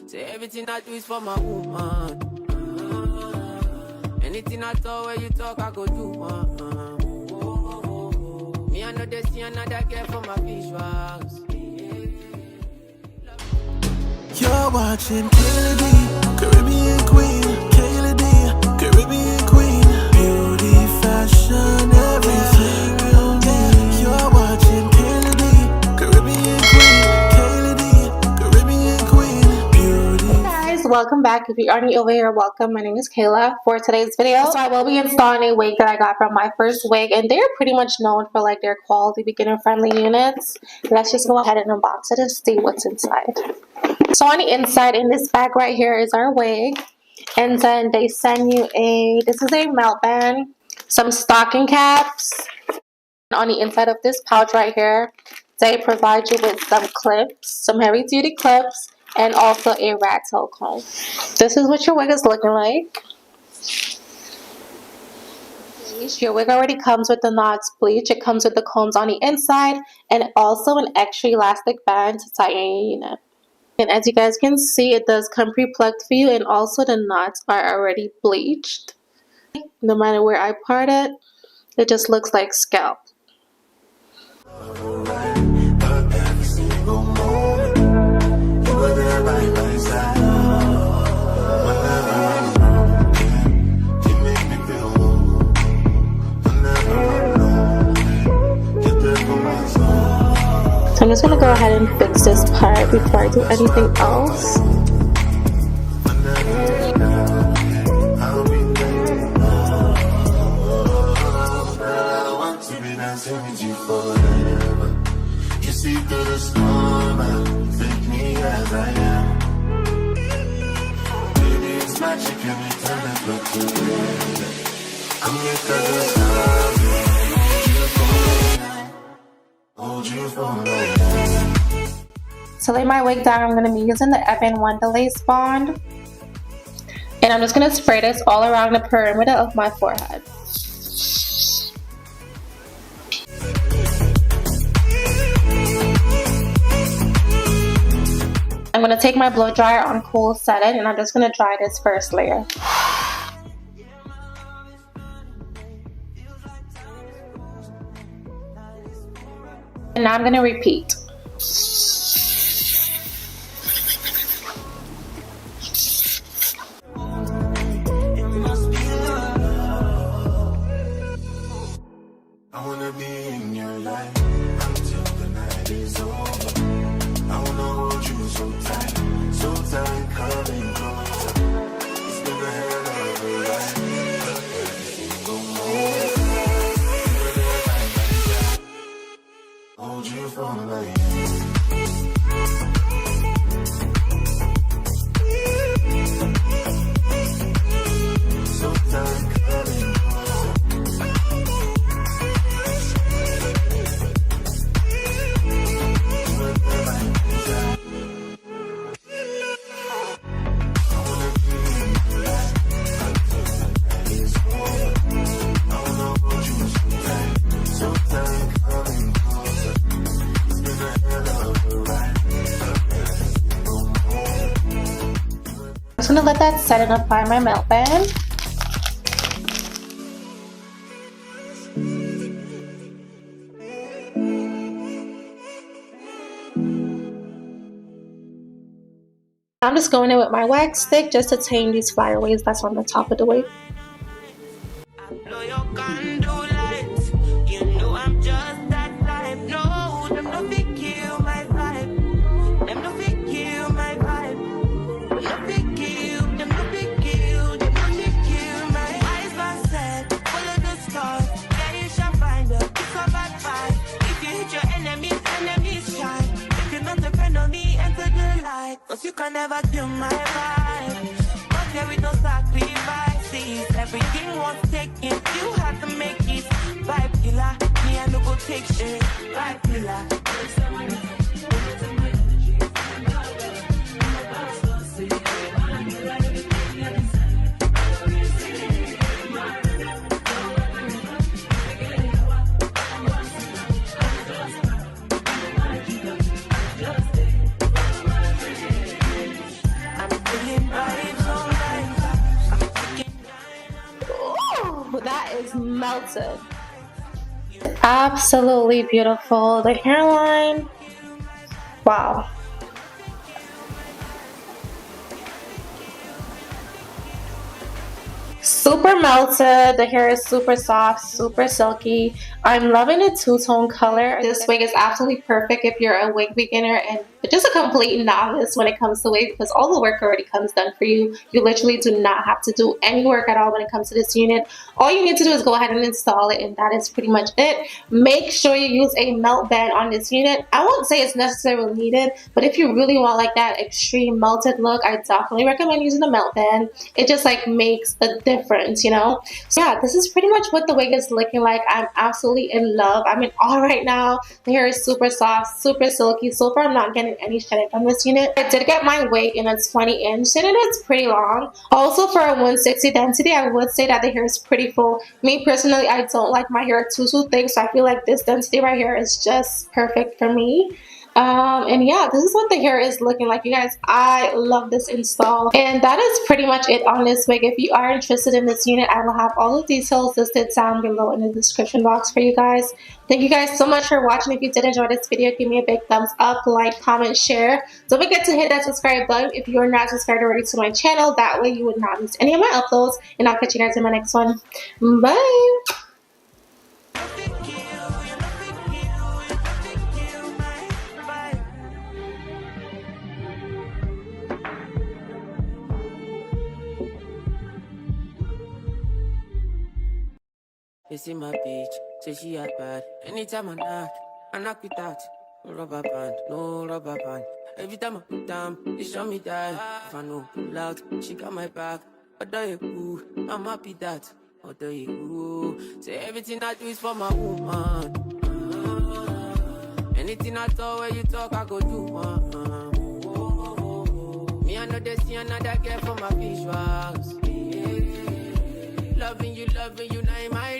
Say everything I do is for my woman. Anything I talk, where you talk, I go do. Me, I know they see another girl for my visuals. You're watching Kayla D, Caribbean Queen. Kayla D, Caribbean Queen. Beauty, fashion, everything real me. You're watching Kayla D, Caribbean Queen. Kayla D, Caribbean Queen. Beauty. Hey guys, welcome back. If you are new over here, welcome. My name is Kayla. For today's video, so I will be installing a wig that I got from Myfirstwig, and they're pretty much known for like their quality, beginner-friendly units. Let's just go ahead and unbox it and see what's inside. So on the inside, in this bag right here, is our wig, and then they send you this is a melt band, some stocking caps. On the inside of this pouch right here, they provide you with some clips, some heavy duty clips, and also a rat tail comb. This is what your wig is looking like. Your wig already comes with the knots bleach. It comes with the combs on the inside and also an extra elastic band to tighten your unit. And as you guys can see, it does come pre-plucked for you, and also the knots are already bleached. No matter where I part it, it just looks like scalp. So I'm just going to go ahead and fix this part before I do anything else. You see through the storm, take me as I am. Baby, it's magic, and we turn that look to red. Come get the hold you for me. To lay my wig down, I'm going to be using the Evan Wonder Lace Bond. And I'm just going to spray this all around the perimeter of my forehead. I'm going to take my blow dryer on cool setting, and I'm just going to dry this first layer. And now I'm going to repeat. I wanna be in your life until the night is over. I wanna hold you so tight, coming closer. It's been a hell of a ride, but everything go more. Hold you for life. So tight, coming closer. I'm just going to let that set and apply my melt band. I'm just going in with my wax stick just to tame these flyaways that's on the top of the wig. You can never kill my vibe, but there is no sacrifices. Everything was taken, you had to make it. Vibe killer, me I no go take shit. Vibe killer. melted. Absolutely beautiful. The hairline, wow. Super melted. The hair is super soft, super silky. I'm loving the two-tone color. This wig is absolutely perfect if you're a wig beginner and just a complete novice when it comes to wig, because all the work already comes done for you. You literally do not have to do any work at all when it comes to this unit. All you need to do is go ahead and install it, and that is pretty much it. Make sure you use a melt band on this unit. I won't say it's necessarily needed, but if you really want like that extreme melted look, I definitely recommend using the melt band. It just like makes a difference, you know? So yeah, this is pretty much what the wig is looking like. I'm absolutely in love. I'm in awe right now. The hair is super soft, super silky. So far, I'm not getting any shedding from this unit. I did get my wig in a 20-inch, and it is pretty long. Also, for a 160 density, I would say that the hair is pretty full. Me personally, I don't like my hair too thick, so I feel like this density right here is just perfect for me. And yeah, this is what the hair is looking like, you guys. I love this install, and that is pretty much it on this wig. If you are interested in this unit, I will have all the details listed down below in the description box for you guys. Thank you guys so much for watching. If you did enjoy this video, give me a big thumbs up, like, comment, share. Don't forget to hit that subscribe button if you are not subscribed already to my channel. That way you would not miss any of my uploads, and I'll catch you guys in my next one. Bye. You see my bitch, say she had bad. Anytime I knock with that. No rubber band, no rubber band. Every time I put down, they show me that. If I know pull out, she got my back. Although you cool, I'm happy that. Although you cool, say everything I do is for my woman. Anything I talk, where you talk, I go do. Me, I know they see another girl for my visuals. Loving you, now in my